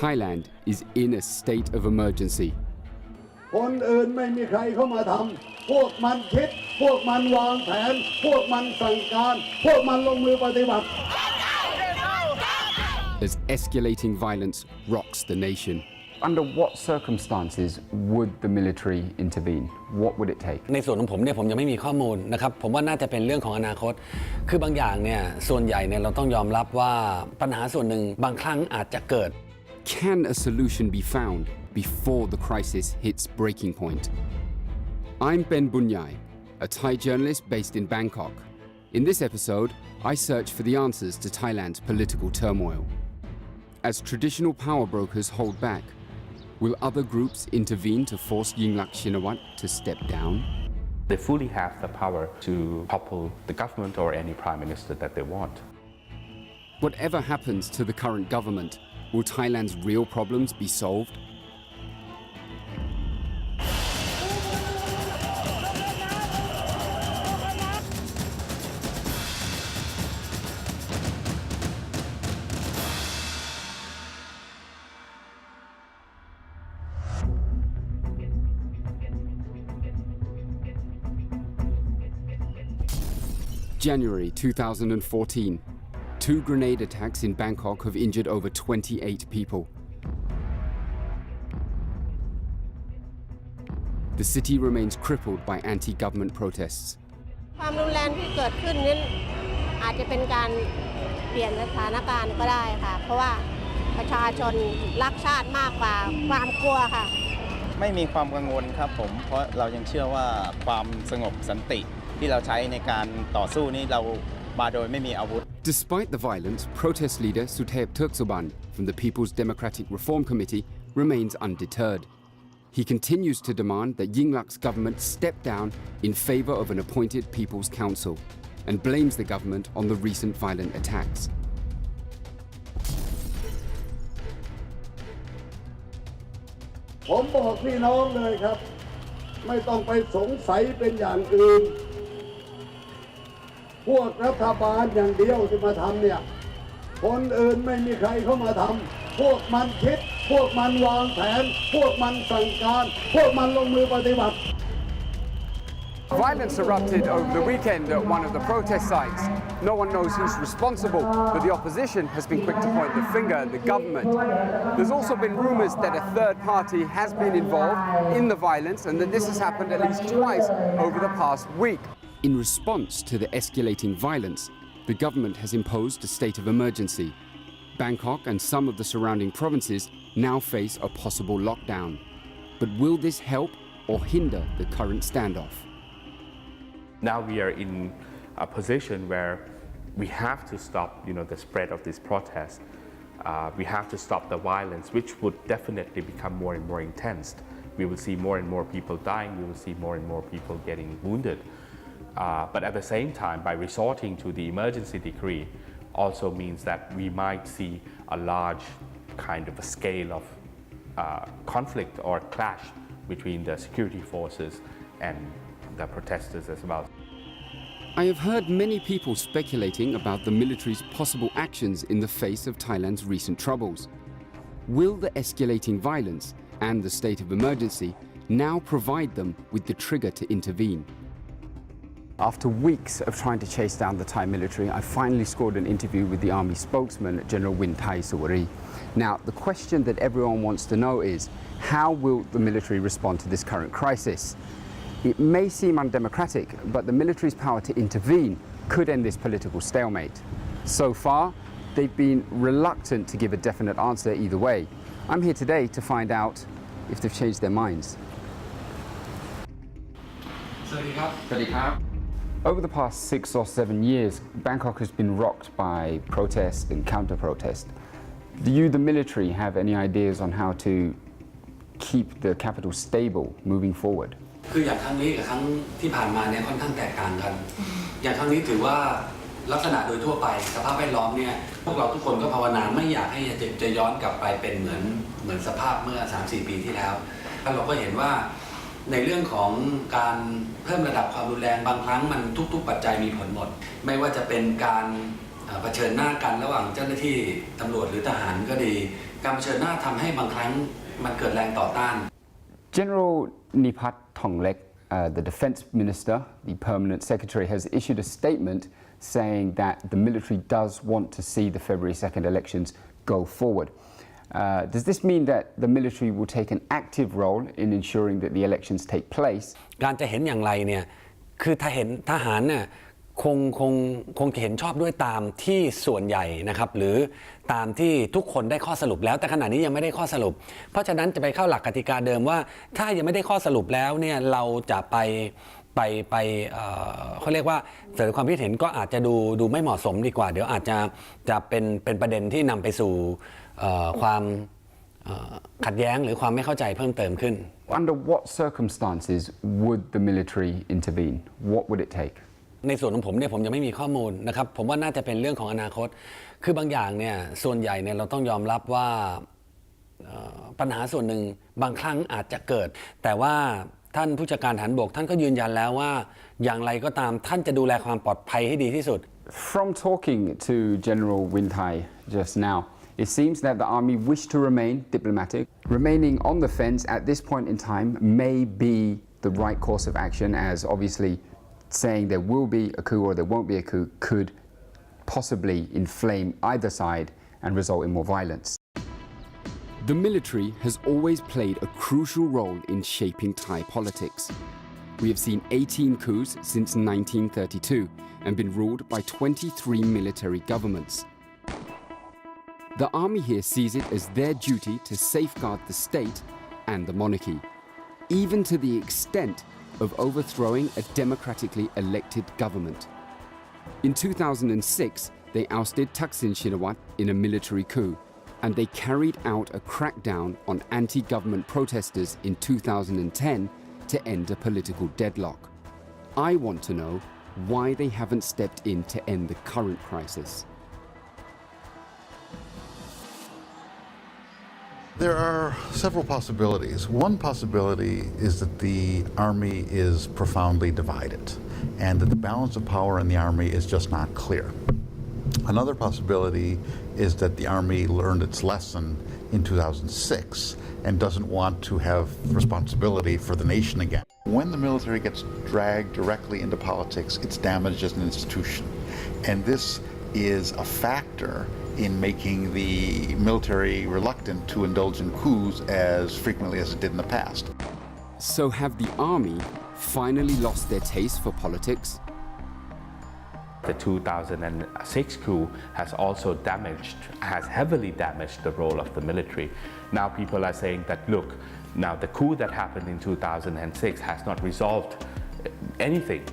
Thailand is in a state of emergency. คนอื่นไม่มีใครเข้ามาทำพวกมันคิดพวกมันวางแผนพวกมันสั่งการพวกมันลงมือปฏิบัติ As escalating violence rocks the nation. Under what circumstances would the military intervene? What would it take? ในส่วนของผมเนี่ยผมยังไม่มีข้อมูลนะครับผมว่าน่าจะเป็นเรื่องของอนาคตคือบางอย่างเนี่ยส่วนใหญ่เนี่ยเราต้องยอมรับว่าปัญหาส่วนหนึ่งบางครั้งอาจจะเกิด Can a solution be found before the crisis hits breaking point? I'm Boonyai, a Thai journalist based in Bangkok. In this episode, I search for the answers to Thailand's political turmoil. As traditional power brokers hold back, will other groups intervene to force Yingluck Shinawatra to step down? They fully have the power to topple the government or any prime minister that they want. Whatever happens to the current government, will Thailand's real problems be solved? January 2014. 2 grenade attacks in Bangkok have injured over 28 people. The city remains crippled by anti-government protests. ความรุนแรงที่เกิดขึ้นนั้นอาจจะเป็นการเปลี่ยนสถานการณ์ก็ได้ค่ะเพราะว่าประชาชนรักชาติมากกว่าความกลัวค่ะไม่มีความกังวลครับผมเพราะเรายังเชื่อว่าความสงบสันติที่เราใช้ในการต่อสู้นี้เรามาโดยไม่มีอาวุธ Despite the violence, protest leader Suthep Thaugsuban from the People's Democratic Reform Committee remains undeterred. He continues to demand that Yingluck's government step down in favor of an appointed People's Council and blames the government on the recent violent attacks. ผมบอกพี่น้องเลยครับไม่ต้องไปสงสัยเป็นอย่างอื่นพวกรัฐบาลอย่างเดียวที่มาทำเนี่ยคนอื่นไม่มีใครเข้ามาทำพวกมันคิดพวกมันวางแผนพวกมันสั่งการพวกมันลงมือปฏิบัติ Violence erupted over the weekend at one of the protest sites. No one knows who's responsible, but the opposition has been quick to point the finger at the government. There's also been rumors that a third party has been involved in the violence and that this has happened at least twice over the past week. In response to the escalating violence, the government has imposed a state of emergency. Bangkok and some of the surrounding provinces now face a possible lockdown. But will this help or hinder the current standoff? Now we are in a position where we have to stop, the spread of this protest. We have to stop the violence, which would definitely become more and more intense. We will see more and more people dying. We will see more and more people getting wounded. But at the same time, by resorting to the emergency decree also means that we might see a large kind of a scale of conflict or clash between the security forces and the protesters as well. I have heard many people speculating about the military's possible actions in the face of Thailand's recent troubles. Will the escalating violence and the state of emergency now provide them with the trigger to intervene? After weeks of trying to chase down the Thai military, I finally scored an interview with the army spokesman, General Win Thai Suwari. Now, the question that everyone wants to know is, how will the military respond to this current crisis? It may seem undemocratic, but the military's power to intervene could end this political stalemate. So far, they've been reluctant to give a definite answer either way. I'm here today to find out if they've changed their minds. Over the past 6 or 7 years, Bangkok has been rocked by protest and counter-protest. Do you, the military, have any ideas on how to keep the capital stable moving forward? คืออย่างครั้งนี้กับครั้งที่ผ่านมาเนี่ยค่อนข้างแตกต่างกันอย่างครั้งนี้ถือว่าลักษณะโดยทั่วไปสภาพแวดล้อมเนี่ยพวกเราทุกคนก็ภาวนาไม่อยากให้จะย้อนกลับไปเป็นเหมือนสภาพเมื่อ 3-4 ปีที่แล้วเราก็เห็นว่าในเรื่องของการเพิ่มระดับความรุนแรงบางครั้งมันทุกๆปัจจัยมีผลหมดไม่ว่าจะเป็นการเผชิญหน้ากันระหว่างเจ้าหน้าที่ตำรวจหรือทหารก็ดี การเผชิญหน้าทำให้บางครั้งมันเกิดแรงต่อต้าน General Nipat Thonglek, the defense minister, the permanent secretary, has issued a statement saying that the military does want to see the February 2nd elections go forward. Does this mean that the military will take an active role in ensuring that the elections take place? การจะเห็นอย่างไรเนี่ยคือถ้าเห็นทหารเนี่ยคงจะเห็นชอบด้วยตามที่ส่วนใหญ่นะครับหรือตามที่ทุกคนได้ข้อสรุปแล้วแต่ขณะนี้ยังไม่ได้ข้อสรุปเพราะฉะนั้นจะไปเข้าหลักกติกาเดิมว่าถ้ายังไม่ได้ข้อสรุปแล้วเนี่ยเราจะไปเขาเรียกว่าเสนอความคิดเห็นก็อาจจะดูไม่เหมาะสมดีกว่าเดี๋ยวอาจจะเป็นประเด็นที่นำไปสู่ความขัดแย้งหรือความไม่เข้าใจเพิ่มเติมขึ้น Under what circumstances would the military intervene? What would it take? ในส่วนของผมเนี่ยผมยังไม่มีข้อมูลนะครับผมว่าน่าจะเป็นเรื่องของอนาคตคือบางอย่างเนี่ยส่วนใหญ่เนี่ยเราต้องยอมรับว่าปัญหาส่วนหนึ่งบางครั้งอาจจะเกิดแต่ว่าท่านผู้จัดการทหารบกท่านก็ยืนยันแล้วว่าอย่างไรก็ตามท่านจะดูแลความปลอดภัยให้ดีที่สุด From talking to General Win Thai just now, it seems that the army wish to remain diplomatic. Remaining on the fence at this point in time may be the right course of action, as obviously saying there will be a coup or there won't be a coup could possibly inflame either side and result in more violence. The military has always played a crucial role in shaping Thai politics. We have seen 18 coups since 1932 and been ruled by 23 military governments. The army here sees it as their duty to safeguard the state and the monarchy, even to the extent of overthrowing a democratically elected government. In 2006, they ousted Thaksin Shinawatra in a military coup, and they carried out a crackdown on anti-government protesters in 2010 to end a political deadlock. I want to know why they haven't stepped in to end the current crisis. There are several possibilities. One possibility is that the army is profoundly divided and that the balance of power in the army is just not clear. Another possibility is that the army learned its lesson in 2006 and doesn't want to have responsibility for the nation again. When the military gets dragged directly into politics, it's damaged as an institution. And this is a factor in making the military reluctant to indulge in coups as frequently as it did in the past. So have the army finally lost their taste for politics? The 2006 coup has also heavily damaged the role of the military. Now people are saying that, look, now the coup that happened in 2006 has not resolved anything.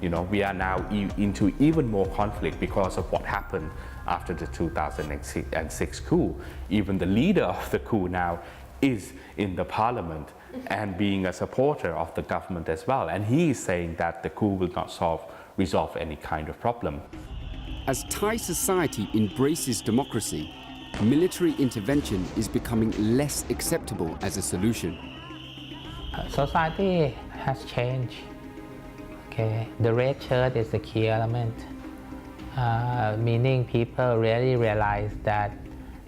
You know, we are now into even more conflict because of what happened after the 2006 coup. Even the leader of the coup now is in the parliament and being a supporter of the government as well. And he is saying that the coup will not resolve any kind of problem. As Thai society embraces democracy, military intervention is becoming less acceptable as a solution. Society has changed. Okay, the red shirt is the key element, meaning people really realize that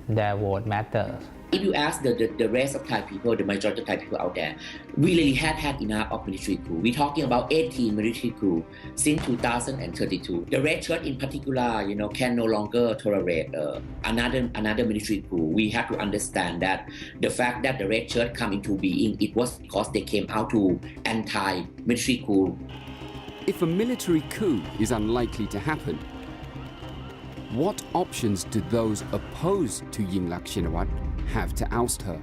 their vote matters. If you ask the rest of Thai people, the majority of Thai people out there, we really had enough of military coup. We're talking about 18 military coup since 2032. The red shirt in particular, you know, can no longer tolerate another military coup. We have to understand that the fact that the red shirt come into being, it was because they came out to anti-military coup. If a military coup is unlikely to happen, what options do those opposed to Yingluck Shinawatra have to oust her?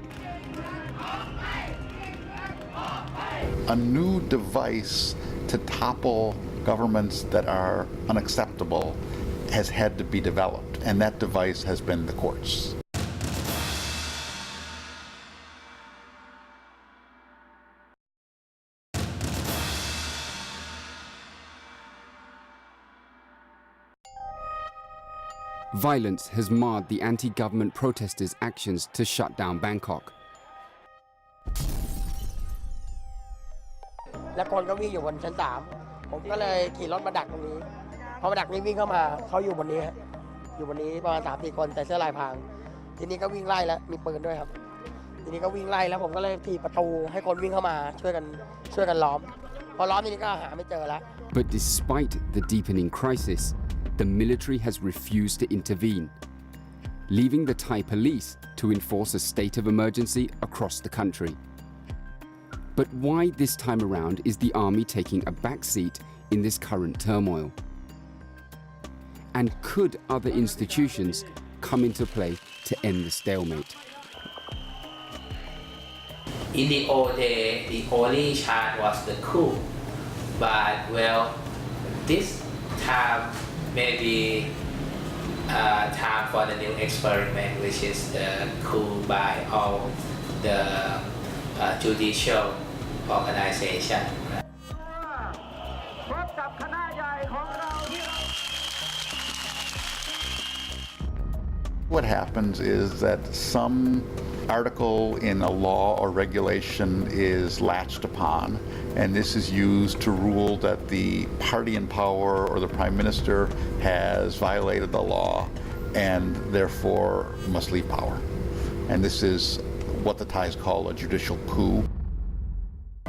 A new device to topple governments that are unacceptable has had to be developed, and that device has been the courts. Violence has marred the anti-government protesters' actions to shut down Bangkok. และคนก็วิ่งอยู่บนชั้น3ผมก็เลยขี่รถมาดักตรงนี้พอมาดักนี้วิ่งเข้ามาเขาอยู่บนนี้อยู่บนนี้ประมาณ 3-4 คนใส่เสื้อลายพราง ทีนี้ก็วิ่งไล่แล้วมีปืนด้วยครับทีนี้ก็วิ่งไล่แล้วผมก็เลยถีบประตูให้คนวิ่งเข้ามาช่วยกันล้อมพอล้อมทีนี้ก็หาไม่เจอแล้ว But despite the deepening crisis, the military has refused to intervene, leaving the Thai police to enforce a state of emergency across the country. But why this time around is the army taking a backseat in this current turmoil? And could other institutions come into play to end the stalemate? In the old day, the only charge was the coup, but well, this time maybe time for the new experiment, which is the coup by all the judicial organization. What happens is that some article in a law or regulation is latched upon, and this is used to rule that the party in power or the prime minister has violated the law and therefore must leave power. And this is what the Thais call a judicial coup.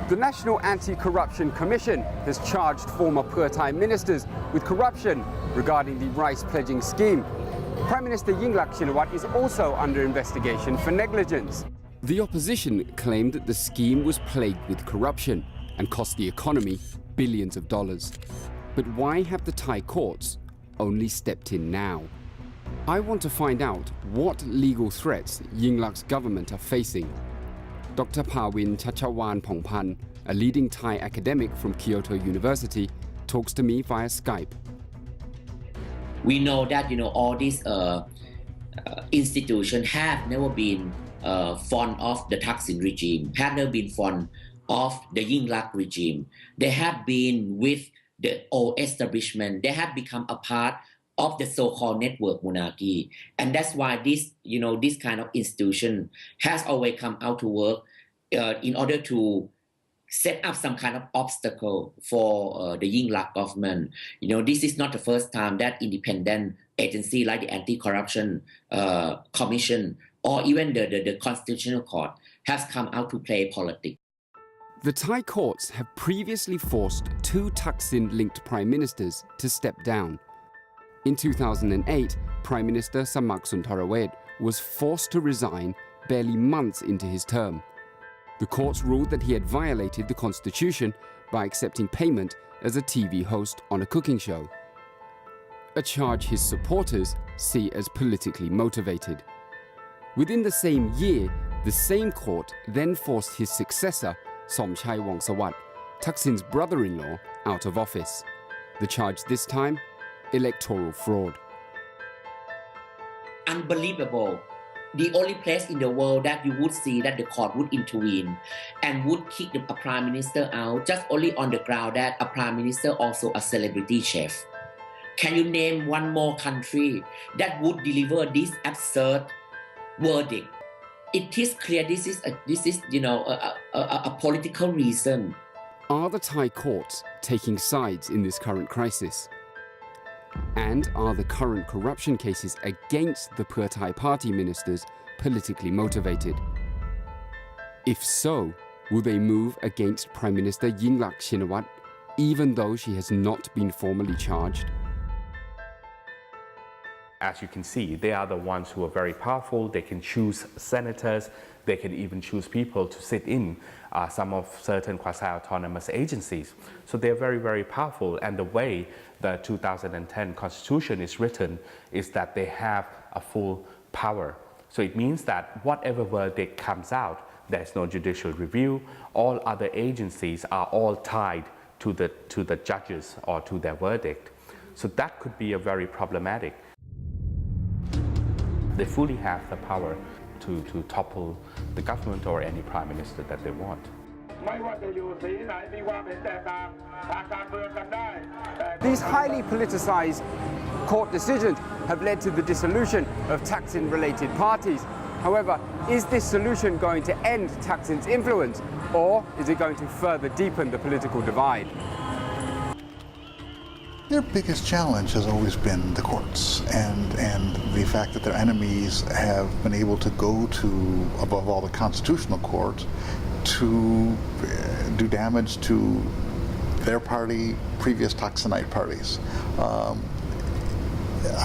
The National Anti-Corruption Commission has charged former Pheu Thai ministers with corruption regarding the rice pledging scheme. Prime Minister Yingluck Shinawatra is also under investigation for negligence. The opposition claimed that the scheme was plagued with corruption and cost the economy billions of dollars. But why have the Thai courts only stepped in now? I want to find out what legal threats Yingluck's government are facing. Dr. Pawin Chachawan Pongpan, a leading Thai academic from Kyoto University, talks to me via Skype. We know that all these institutions have never been fond of the Thaksin regime, have never been fond of the Yingluck regime. They have been with the old establishment. They have become a part of the so-called network monarchy, and that's why this kind of institution has always come out to work in order to set up some kind of obstacle for the Yingluck government. This is not the first time that independent agency like the Anti-Corruption Commission or even the Constitutional Court has come out to play politics. The Thai courts have previously forced two Thaksin-linked prime ministers to step down. In 2008, Prime Minister Samak Suntharawet was forced to resign barely months into his term. The courts ruled that he had violated the constitution by accepting payment as a TV host on a cooking show, a charge his supporters see as politically motivated. Within the same year, the same court then forced his successor, Somchai Wongsawat, Thaksin's brother-in-law, out of office. The charge this time, electoral fraud. Unbelievable. The only place in the world that you would see that the court would intervene and would kick a prime minister out just only on the ground that a prime minister also a celebrity chef. Can you name one more country that would deliver this absurd verdict? It is clear this is a political reason. Are the Thai courts taking sides in this current crisis? And are the current corruption cases against the Pheu Thai party ministers politically motivated? If so, will they move against Prime Minister Yingluck Shinawatra even though she has not been formally charged? As you can see, they are the ones who are very powerful. They can choose senators. They can even choose people to sit in some of certain quasi-autonomous agencies. So they're very, very powerful. And the way the 2010 Constitution is written is that they have a full power. So it means that whatever verdict comes out, there's no judicial review. All other agencies are all tied to the judges or to their verdict. So that could be a very problematic. They fully have the power to topple the government or any prime minister that they want. These highly politicized court decisions have led to the dissolution of Thaksin-related parties. However, is this solution going to end Thaksin's influence, or is it going to further deepen the political divide? Their biggest challenge has always been the courts and the fact that their enemies have been able to go to, above all, the constitutional court to do damage to their party, previous Thaksinite parties. By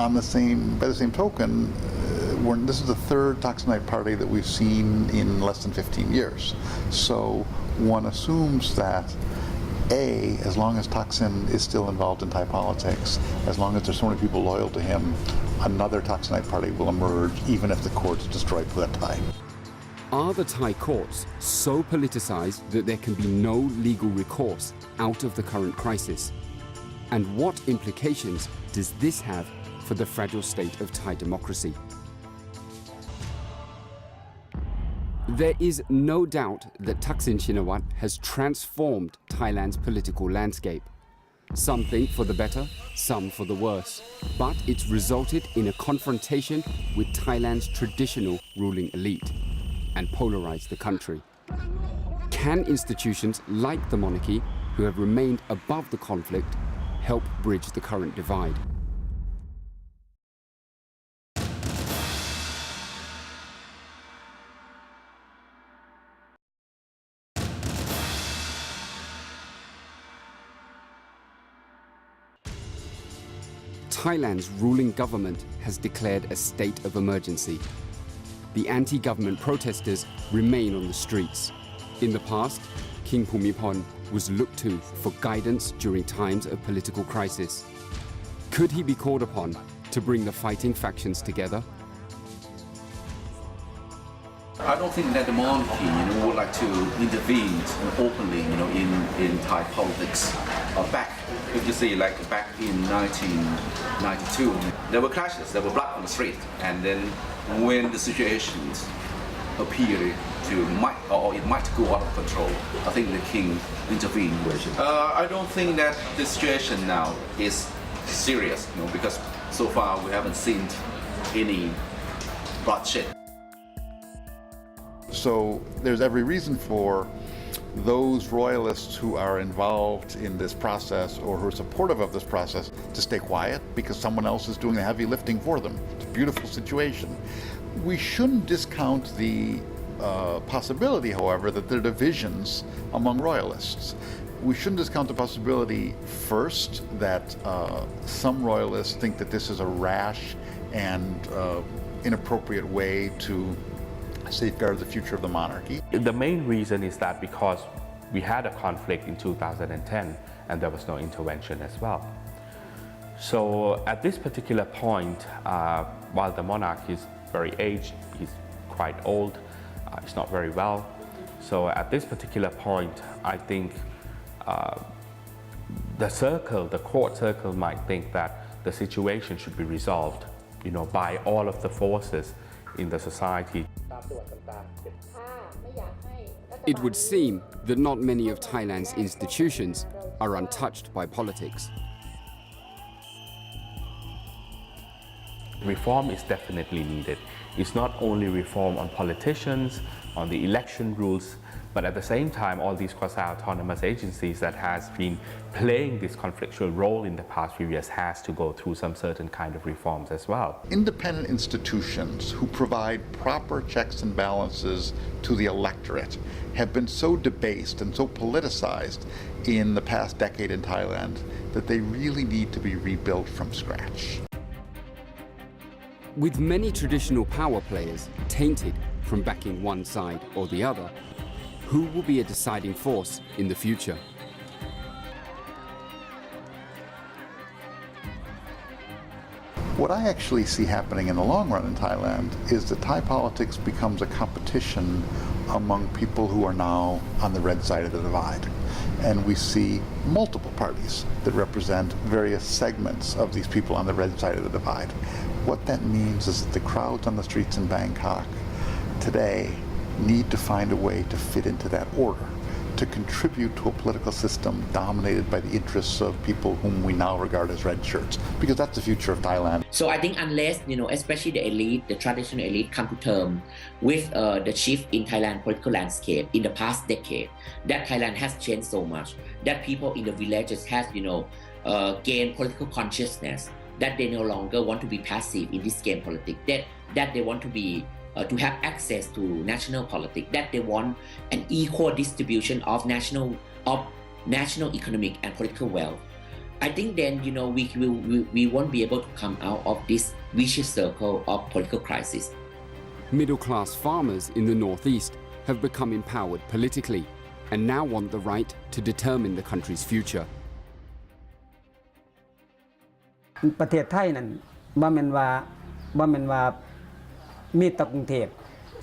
the same token, this is the third Thaksinite party that we've seen in less than 15 years. So one assumes that as long as Thaksin is still involved in Thai politics, as long as there's so many people loyal to him, another Thaksinite party will emerge, even if the courts destroy Pheu Thai. Are the Thai courts so politicized that there can be no legal recourse out of the current crisis? And what implications does this have for the fragile state of Thai democracy? There is no doubt that Thaksin Shinawatra has transformed Thailand's political landscape. Some think for the better, some for the worse. But it's resulted in a confrontation with Thailand's traditional ruling elite and polarized the country. Can institutions like the monarchy, who have remained above the conflict, help bridge the current divide? Thailand's ruling government has declared a state of emergency. The anti-government protesters remain on the streets. In the past, King Bhumibol was looked to for guidance during times of political crisis. Could he be called upon to bring the fighting factions together? I don't think that the monarchy, would like to intervene openly, in Thai politics. If you see, back in 1992, there were clashes, there were blood on the street, and then when the situation appeared it might go out of control, I think the king intervened. I don't think that the situation now is serious, because so far we haven't seen any bloodshed. So there's every reason for those royalists who are involved in this process or who are supportive of this process to stay quiet because someone else is doing the heavy lifting for them. It's a beautiful situation. We shouldn't discount the possibility, however, that there are divisions among royalists. We shouldn't discount the possibility, first, that some royalists think that this is a rash and inappropriate way to safeguard the future of the monarchy. The main reason is that because we had a conflict in 2010 and there was no intervention as well. So at this particular point, while the monarch is very aged, he's quite old, he's not very well. So at this particular point, I think the court circle might think that the situation should be resolved, by all of the forces in the society. It would seem that not many of Thailand's institutions are untouched by politics. Reform is definitely needed. It's not only reform on politicians, on the election rules, but at the same time, all these quasi-autonomous agencies that has been playing this conflictual role in the past few years has to go through some certain kind of reforms as well. Independent institutions who provide proper checks and balances to the electorate have been so debased and so politicized in the past decade in Thailand that they really need to be rebuilt from scratch. With many traditional power players tainted from backing one side or the other, who will be a deciding force in the future? What I actually see happening in the long run in Thailand is that Thai politics becomes a competition among people who are now on the red side of the divide. And we see multiple parties that represent various segments of these people on the red side of the divide. What that means is that the crowds on the streets in Bangkok today need to find a way to fit into that order, to contribute to a political system dominated by the interests of people whom we now regard as red shirts, because that's the future of Thailand. So I think unless, especially the elite, the traditional elite come to terms with the shift in Thailand political landscape in the past decade, that Thailand has changed so much, that people in the villages has, gain political consciousness, that they no longer want to be passive in this game politics, that they want to be to have access to national politics, that they want an equal distribution of national economic and political wealth. I think then we won't be able to come out of this vicious circle of political crisis. Middle-class farmers in the northeast have become empowered politically and now want the right to determine the country's future. ประเทศไทยนั้นบ่แม่นว่ามีแต่กรุงเทพ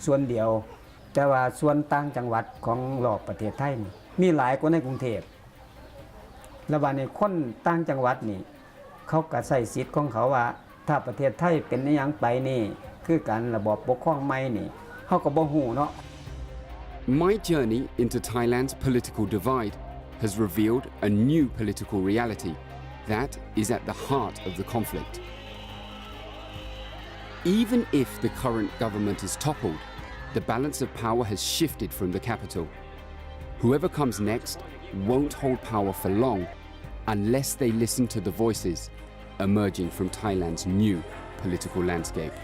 ส่วนเดียวแต่ว่าส่วนต่างจังหวัดของรอบประเทศไทยนี่มีหลายกว่าในกรุงเทพแล้วว่าในคนต่างจังหวัดนี่เขาก็ใช้สิทธิ์ของเขาว่าถ้าประเทศไทยเป็นอิหยังไปนี่คือการระบอบปกครองใหม่นี่เฮาก็บ่ฮู้เนาะ My journey into Thailand's political divide has revealed a new political reality that is at the heart of the conflict. Even if the current government is toppled, the balance of power has shifted from the capital. Whoever comes next won't hold power for long unless they listen to the voices emerging from Thailand's new political landscape.